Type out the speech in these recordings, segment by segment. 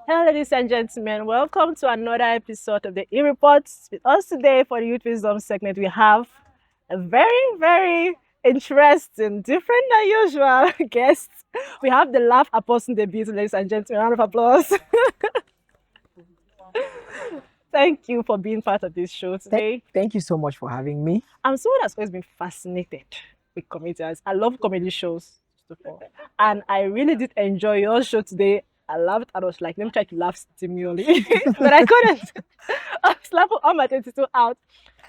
Hello, ladies and gentlemen. Welcome to another episode of the E-Reports. With us today for the Youth Wisdom segment, we have a very interesting, different than usual guest. We have the Laugh Apostle debut, ladies and gentlemen. Round of applause. Thank you for being part of this show today. Thank you so much for having me. I'm someone that's always been fascinated with comedians. I love comedy shows, first of all. And I really did enjoy your show today. I laughed. I was like, let me try to laugh stimuli, but I couldn't. I was laughing all my 22 out.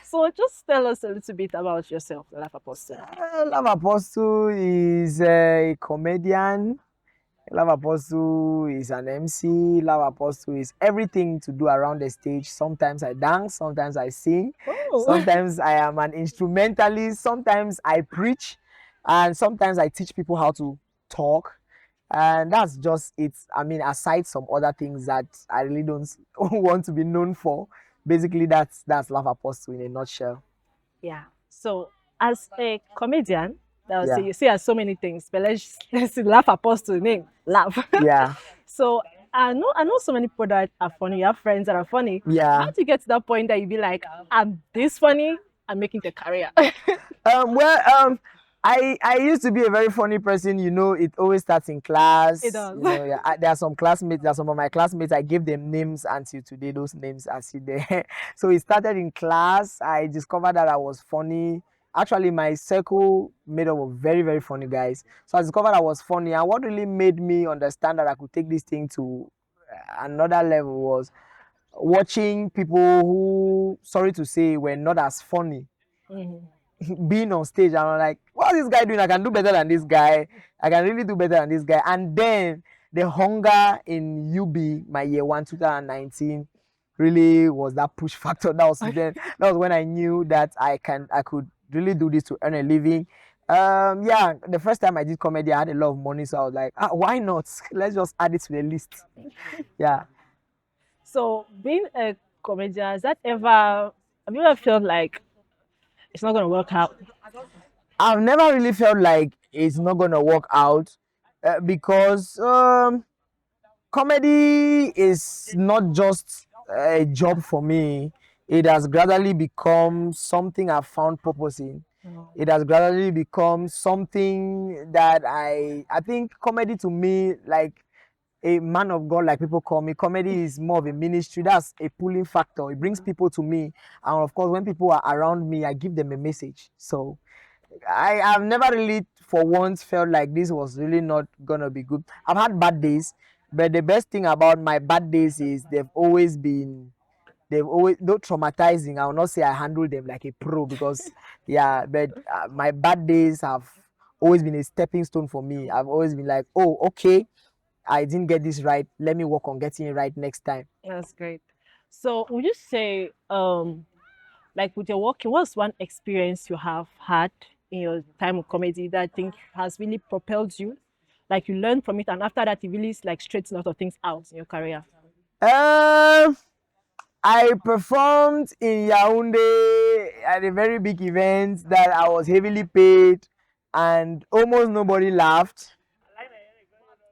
So just tell us a little bit about yourself, the Laugh Apostle. Love Apostle is a comedian. Love Apostle is an MC. Love Apostle is everything to do around the stage. Sometimes I dance, sometimes I sing, Oh, sometimes I am an instrumentalist, sometimes I preach, and sometimes I teach people how to talk. And that's just it. I mean, aside some other things that I really don't want to be known for. Basically, that's Love Apostle in a nutshell. yeah. So as a comedian, that would say Yeah. you see as so many things, but let's see, Laugh Apostle name, laugh. Yeah. So I know so many people that are funny. You have friends that are funny. Yeah. How do you get to that point that you be like, I'm this funny, I'm making the career? Well, I used to be a very funny person. You know, it always starts in class. It does. You know, yeah. There are some classmates. There are some of my classmates. I gave them names until today. Those names are still there. So it started in class. I discovered that I was funny. Actually, my circle made up of very funny guys. So I discovered I was funny. And what really made me understand that I could take this thing to another level was watching people who, sorry to say, were not as funny Mhm. being on stage, and I'm like, what is this guy doing? I can do better than this guy. I can really do better than this guy. And then the hunger in UB, my year one, 2019, really was that push factor. That was when I knew that I could really do this to earn a living. Yeah, the first time I did comedy, I had a lot of money, so I was like, why not? Let's just add it to the list. Yeah. So being a comedian, have you ever felt like it's not gonna work out? I've never really felt like it's not gonna work out because comedy is not just a job for me. It has gradually become something I've found purpose in. It has gradually become something that I think comedy to me, like a man of God, like people call me, comedy is more of a ministry. That's a pulling factor. It brings people to me, and of course, when people are around me, I give them a message. So I have never really for once felt like this was really not gonna be good. I've had bad days, but the best thing about my bad days is they've always not traumatizing. I will not say I handle them like a pro because yeah, but my bad days have always been a stepping stone for me. I've always been like, oh, okay, I didn't get this right. Let me work on getting it right next time. That's great. So would you say, like with your working, what's one experience you have had in your time of comedy that I think has really propelled you? Like you learned from it, and after that, you really like straighten a lot of things out in your career. Um, I performed in Yaoundé at a very big event that I was heavily paid, and almost nobody laughed.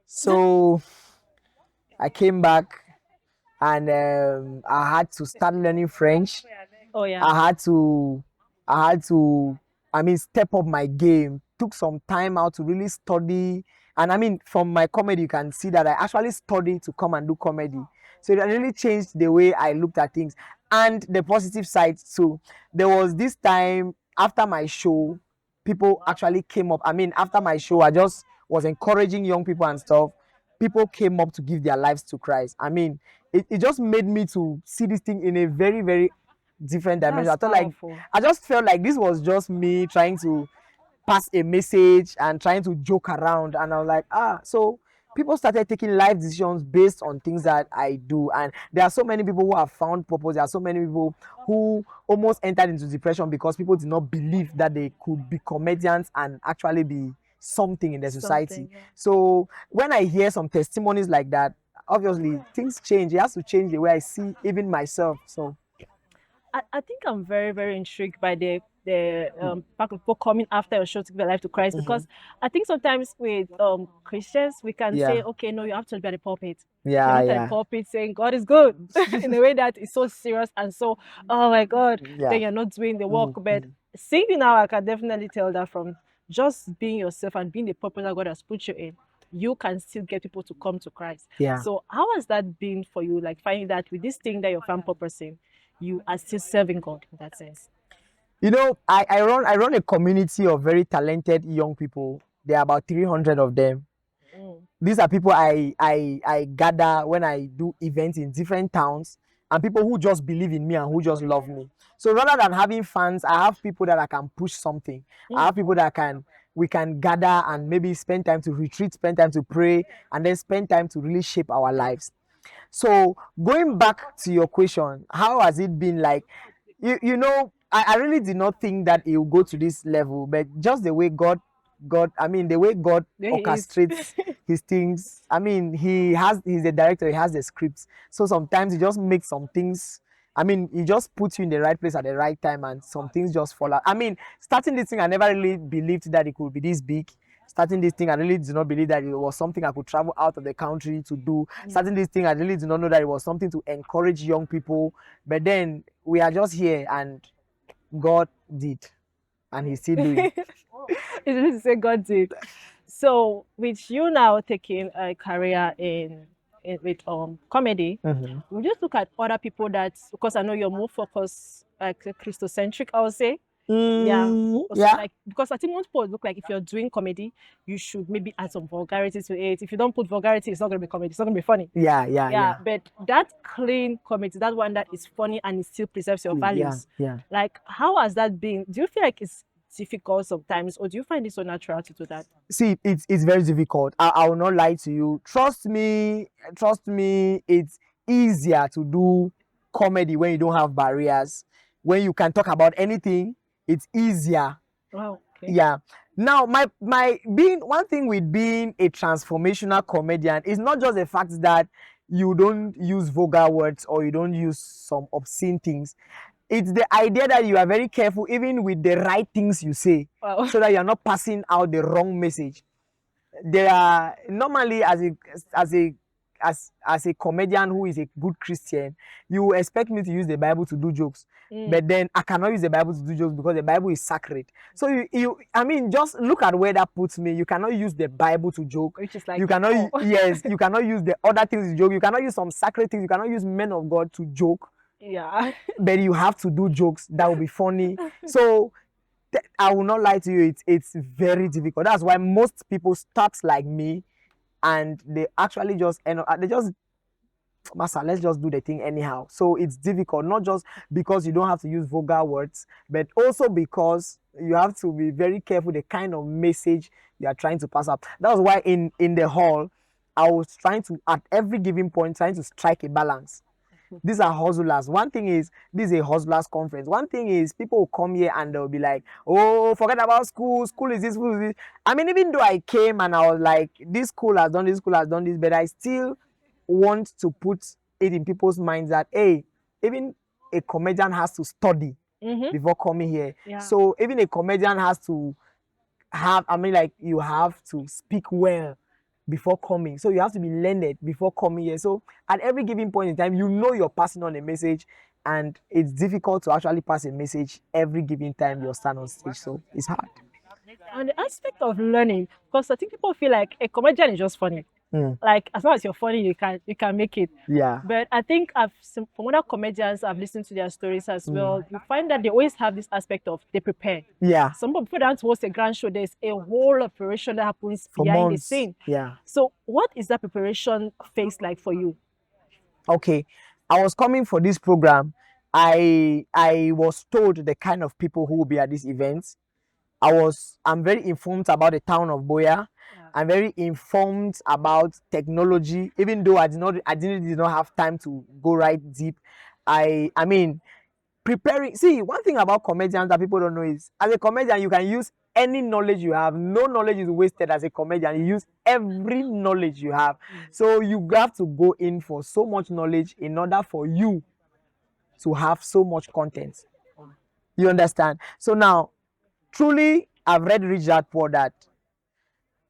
So I came back, and I had to start learning French. Oh yeah. I had to, I had to, I mean, step up my game. Took some time out to really study, and I mean, from my comedy, you can see that I actually studied to come and do comedy. So it really changed the way I looked at things, and the positive side too. There was this time after my show, people actually came up. I mean, after my show, I just was encouraging young people and stuff. People came up to give their lives to Christ. I mean, it just made me to see this thing in a very different dimension. That's powerful. I just felt like this was just me trying to pass a message and trying to joke around, and I was like, so people started taking life decisions based on things that I do. And there are so many people who have found purpose. There are so many people who almost entered into depression because people did not believe that they could be comedians and actually be something in the society. Something, yeah. So when I hear some testimonies like that, obviously things change. It has to change the way I see even myself. So I think I'm very intrigued by the the pack of people coming after your show to give their life to Christ. Mhm. Because I think sometimes with Christians we can say, Yeah. okay, no, you have to be at the pulpit. You're Yeah. not at the Yeah. pulpit saying God is good in a way that is so serious and so, oh my God, Yeah. then you're not doing the work. Mhm, But mhm. singing now, I can definitely tell that from just being yourself and being the purpose that God has put you in, you can still get people to come to Christ. Yeah. So how has that been for you? Like finding that with this thing that you're fan purposing, you are still serving God in that sense. You know, I run a community of very talented young people. There are about 300 of them. Mm. These are people I gather when I do events in different towns, and people who just believe in me and who just love me. So rather than having fans, I have people that I can push something. I Mm. have people that can we can gather and maybe spend time to retreat, spend time to pray, and then spend time to really shape our lives. So going back to your question, how has it been like? You know, I really did not think that it would go to this level, but just the way I mean, the way God There he is. orchestrates his things. I mean, he's the director, he has the scripts. So sometimes he just makes some things. I mean, he just puts you in the right place at the right time, and some things just fall out. I mean, starting this thing, I never really believed that it could be this big. Starting this thing, I really did not believe that it was something I could travel out of the country to do. Starting this thing, I really did not know that it was something to encourage young people. But then we are just here, and God did, and He's still doing. It's really to say God did. So with you now taking a career in with comedy, Mhm. we just look at other people that, because I know you're more focused like Christocentric, I would say. Yeah. Also, Yeah, like, because I think most people look like if you're doing comedy, you should maybe add some vulgarity to it. If you don't put vulgarity, it's not gonna be comedy. It's not gonna be funny. yeah, yeah, Yeah, yeah. but that clean comedy, that one that is funny and it still preserves your Yeah, values. yeah. Like, how has that been? Do you feel like it's difficult sometimes, or do you find it so natural to do that? See, it's very difficult. I will not lie to you. Trust me, it's easier to do comedy when you don't have barriers. When you can talk about anything, it's easier. Wow. Okay. Yeah. Now, my being one thing with being a transformational comedian is not just the fact that you don't use vulgar words or you don't use some obscene things. It's the idea that you are very careful even with the right things you say, Wow. so that you are not passing out the wrong message. There are normally, as a as a comedian who is a good Christian, you expect me to use the Bible to do jokes. Mm. But then I cannot use the Bible to do jokes because the Bible is sacred. So you I mean, just look at where that puts me. You cannot use the Bible to joke. Which is like, You cannot oh. yes, you cannot use the other things to joke. You cannot use some sacred things. You cannot use men of God to joke. Yeah. But you have to do jokes that will be funny. So I will not lie to you, it's very difficult. That's why most people start like me, and they actually just end up, they just, Master, let's just do the thing anyhow. So it's difficult, not just because you don't have to use vulgar words, but also because you have to be very careful the kind of message you are trying to pass up. That was why in the hall, I was trying to, at every given point, trying to strike a balance. These are hustlers. One thing is, this is a hustlers conference. One thing is, people will come here and they'll be like, oh, forget about school. School is this, school is this. I mean, even though I came and I was like, this school has done this, school has done this, but I still want to put it in people's minds that, hey, even a comedian has to study Mm-hmm. before coming here. Yeah. So even a comedian has to have, I mean, like, you have to speak well before coming. So you have to be learned before coming here. So at every given point in time, you know you're passing on a message, and it's difficult to actually pass a message every given time you stand on stage. So it's hard. On the aspect of learning, because I think people feel like a comedian is just funny. Mm. Like, as long as you're funny, you can make it. Yeah. But I think from other comedians I've listened to their stories as well, you find that they always have this aspect of they prepare. Yeah. Some people, before that was a grand show, there's a whole operation that happens For behind the months. scene. Yeah. So what is that preparation phase like for you? Okay. I was coming for this program. I was told the kind of people who will be at this event. I'm very informed about the town of Boya. Yeah. I'm very informed about technology, even though I did not have time to go right deep. I mean, preparing. See, one thing about comedians that people don't know is, as a comedian, you can use any knowledge you have. No knowledge is wasted as a comedian. You use every knowledge you have. So you have to go in for so much knowledge in order for you to have so much content. You understand? So now, truly, I've read Rich Dad Poor Dad,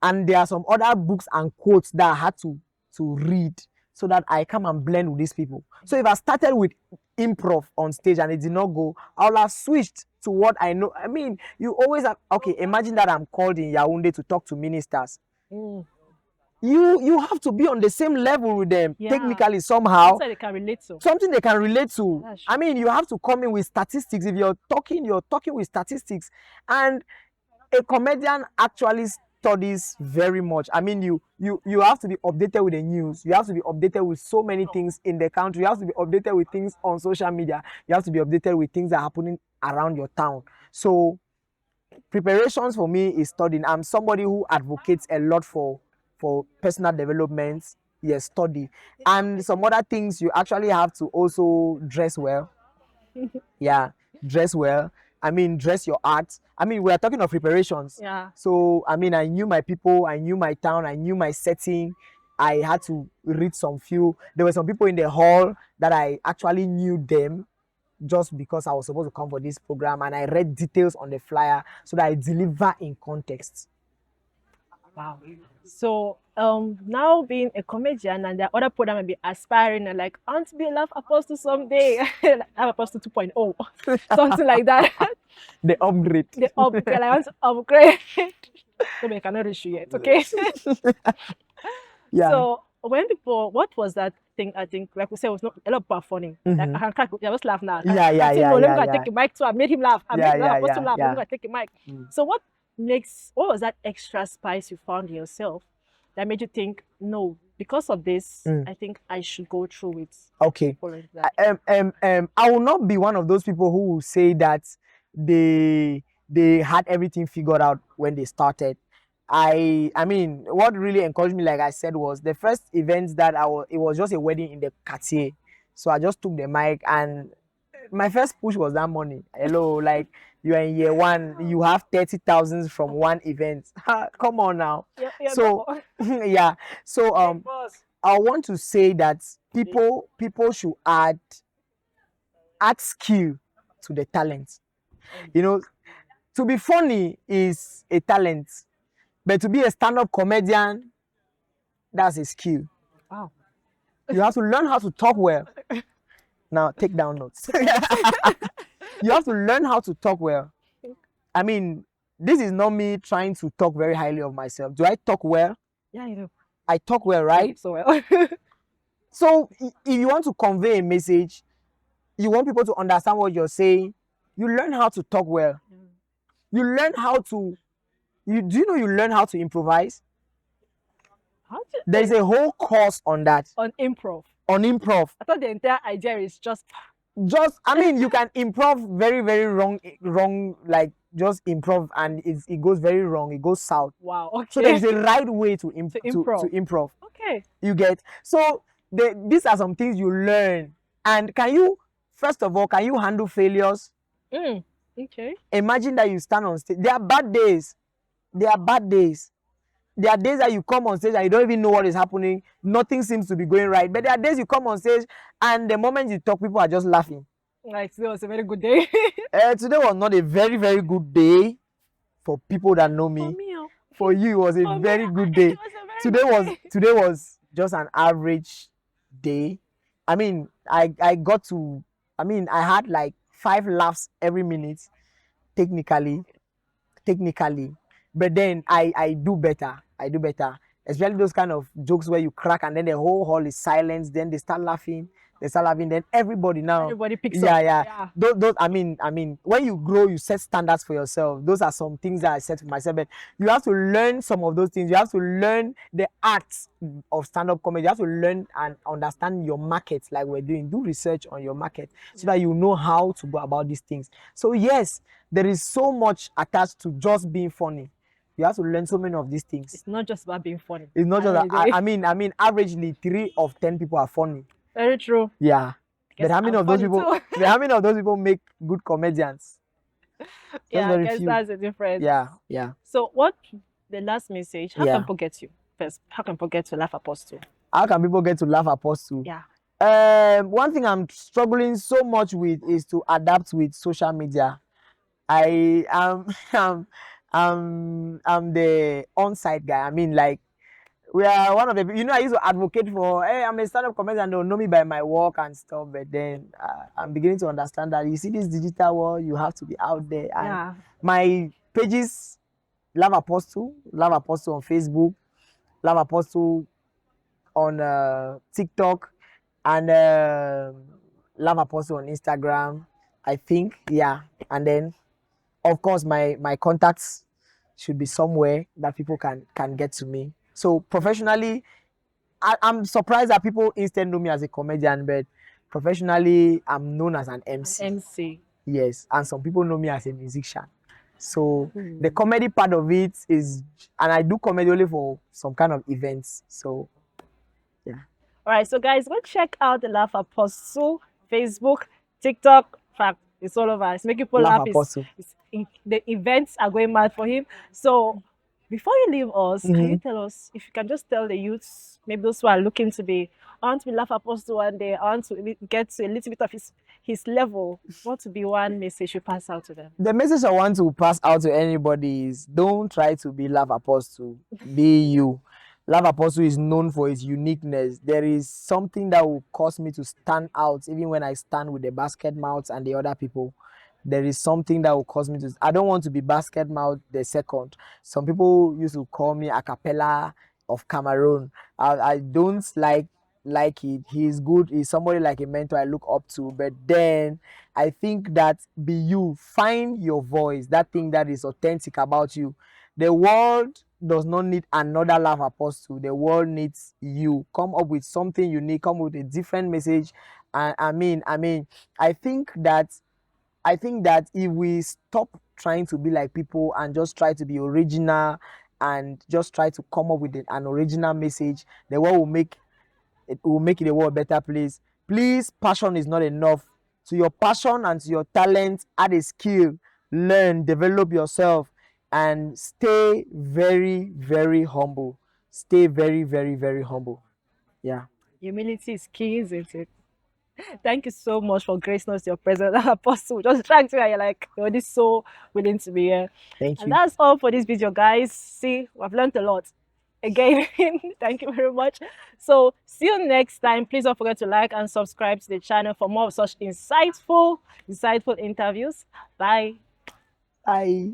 and there are some other books and quotes that I had to read so that I come and blend with these people. So if I started with improv on stage and it did not go, I'll have switched to what I know. I mean, you always have, okay, imagine that I'm called in Yaoundé to talk to ministers. Mm. You have to be on the same level with them, Yeah. technically, somehow. Something they can relate to. Something they can relate to. That's I true. mean, you have to come in with statistics. If you're talking with statistics. And a comedian actually studies very much. I mean, you have to be updated with the news. You have to be updated with so many things in the country. You have to be updated with things on social media. You have to be updated with things that are happening around your town. So preparations for me is studying. I'm somebody who advocates a lot for personal development. Yes, study. And some other things, you actually have to also dress well. Yeah, dress well. I mean, dress your art. I mean, we are talking of preparations. Yeah. So, I mean, I knew my people, I knew my town, I knew my setting. I had to read some few. There were some people in the hall that I actually knew them just because I was supposed to come for this program, and I read details on the flyer so that I deliver in context. Wow. So now being a comedian and the other people that might be aspiring and like, I want to be a Love Apostle someday. Like, Love Apostle 2.0, something like that. The upgrade. The upgrade. I want to upgrade. So I cannot reach you yet, okay? Yeah. So when people, what was that thing? I think, like we said, it was not a lot of people are funny. Like I can crack, I just laugh now. Yeah, yeah, I think, yeah, no, let me yeah, go and yeah. take a mic too. I made him laugh. I Yeah, made Love yeah, Apostle yeah, laugh. Let me go yeah. and take a mic. So what was that extra spice you found in yourself that made you think, no, because of this, I think I should go through with Okay. following that? I will not be one of those people who will say that they had everything figured out when they started. I mean, what really encouraged me, like I said, was the first event that it was just a wedding in the Cartier. So I just took the mic, and my first push was that money. Hello, like, you are in year one, you have 30,000 from one event. Come on now. Yeah, So yeah. So I want to say that people should add skill to the talent. You know, to be funny is a talent, but to be a stand-up comedian, that's a skill. wow. You have to learn how to talk well. Now take down notes. You have to learn how to talk well. I mean, this is not me trying to talk very highly of myself. Do I talk well? Yeah, you do. I talk well, right? So well. So if you want to convey a message, you want people to understand what you're saying, you learn how to talk well. You learn how to, you learn how to improvise? There's a whole course on that. On improv. On improv. I thought the entire idea is just, I mean, you can improv very, very wrong, like just improv, and it goes very wrong. It goes south. wow. Okay. So there's a right way to improv. to improv. Okay. You get? So these are some things you learn. And first of all, can you handle failures? Okay. Imagine that you stand on stage. There are bad days. There are bad days. There are days that you come on stage and you don't even know what is happening. Nothing seems to be going right. But there are days you come on stage and the moment you talk, people are just laughing. Like, today was a very good day. Today was not a very, very good day for people that know me. For you, it was a very good day. Today was just an average day. I mean, I had like 5 laughs every minute, technically. But then I do better. Especially those kind of jokes where you crack and then the whole hall is silent. Then they start laughing. Then everybody picks up. Yeah. Those I mean, when you grow, you set standards for yourself. Those are some things that I set for myself. But you have to learn some of those things. You have to learn the arts of stand-up comedy. You have to learn and understand your market, like we're doing. Do research on your market so that you know how to go about these things. So yes, there is so much attached to just being funny. You have to learn so many of these things. It's not just about being funny. It's not just. I mean, averagely 3 of 10 people are funny. Very true. Yeah. But how many of those people? How many of those people make good comedians? Yeah, I guess that's the difference. Yeah. So, what the last message? How can people get you first? How can people get to Laugh Apostle? How can people get to Laugh Apostle? Yeah. One thing I'm struggling so much with is to adapt with social media. I am I'm the on-site guy. I mean, like we are one of the I used to advocate for, hey, I'm a stand-up comedian, they'll know me by my work and stuff, but then I'm beginning to understand that you see this digital world, you have to be out there. And Yeah. my pages, Love Apostle on Facebook, Love Apostle on TikTok, and Love Apostle on Instagram, I think. Yeah. And then of course my contacts should be somewhere that people can get to me. So professionally, I'm surprised that people instead know me as a comedian, but professionally I'm known as an An MC. MC. Yes, and some people know me as a musician. So the Hmm. comedy part of it is, and I do comedy only for some kind of events. So yeah, All right, so guys, go check out the Laugh Apostle, Facebook, TikTok. In fact, it's all over. It's making people Love laugh. Apostle. The events are going mad for him. So, before you leave us, can you Mm-hmm. tell us if you can just tell the youths, maybe those who are looking to be, I want to be Laugh Apostle one day, I want to get to a little bit of his level. What to be one message you pass out to them? The message I want to pass out to anybody is don't try to be Love Apostle. Be you. Love Apostle is known for its uniqueness. There is something that will cause me to stand out, even when I stand with the basket mouths and the other people. There is something that will cause me to. I don't want to be basket mouth the second. Some people used to call me a cappella of Cameroon. I don't like it. He's good. He's somebody like a mentor I look up to. But then I think that be you. Find your voice, that thing that is authentic about you. The world does not need another Love Apostle. The world needs you. Come up with something unique. Come up with a different message. And I think that if we stop trying to be like people and just try to be original and just try to come up with an original message, the world will make it a world better place. Please, passion is not enough. To your passion and to your talent, add a skill, learn, develop yourself, and stay very, very humble. Stay very, very, very humble. Yeah. Humility is key, isn't it? Thank you so much for gracing us your presence, Apostle. Just trying to, you're like, you're already so willing to be here. Thank And you. that's all for this video, guys. See, we've learned a lot. Again, thank you very much. So, see you next time. Please don't forget to like and subscribe to the channel for more of such insightful interviews. Bye. Bye.